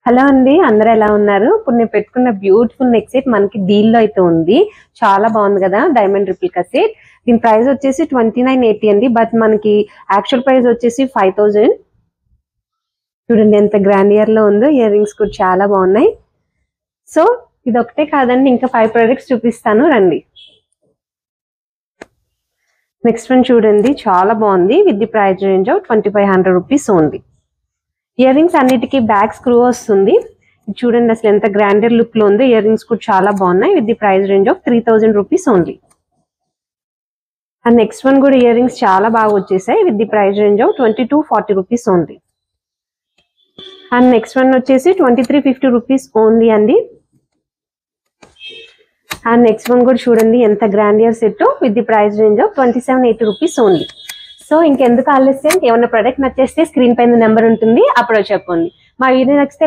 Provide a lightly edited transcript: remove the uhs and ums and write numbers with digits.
Hello అండి, అందరూ ఎలా ఉన్నారు? ఇప్పుడు నేను పెట్టుకున్న బ్యూటిఫుల్ నెక్ సెట్ మనకి డీల్ లో అయితే ఉంది. చాలా బాగుంది కదా, డైమండ్ రిప్లికా సెట్. దీని ప్రైస్ వచ్చేసి 2980 అండి. బట్ మనకి యాక్చువల్ ప్రైస్ వచ్చేసి 5000. చూడండి ఎంత గ్రాండియర్ లో ఉందో. ఇయర్ రింగ్స్ కూడా చాలా బాగున్నాయి. సో ఇది ఒకటే కాదండి, ఇంకా 5 ప్రొడక్ట్స్ చూపిస్తాను రండి. నెక్స్ట్ వన్ చూడండి, చాలా బాగుంది. With the price range of 2500 rupees only. Ear rings అన్నిటికీ బ్యాక్ స్క్రూ వస్తుంది. చూడండి అసలు ఎంత గ్రాండర్ లుక్ లో ఉందో. ఇయర్ రింగ్స్ కూడా చాలా బాగున్నాయి. With the price range of 3000 rupees only. And next one కూడా ఇయర్ రింగ్స్ చాలా బాగా వచ్చేసాయి. With the price range of 2240 rupees only. And next one వచ్చేసి 2350 రూపీస్ ఓన్లీ అండి. అండ్ నెక్స్ట్ వన్ కూడా చూడండి ఎంత grandeur set. With the price range of 2780 rupees only. So ఇంకెందుకు ఆలస్యం, ఏమన్నా ప్రొడక్ట్ నచ్చేస్తే స్క్రీన్ పైన నెంబర్ ఉంటుంది, అప్పుడు చెప్పండి. మా వీడియో నచ్చితే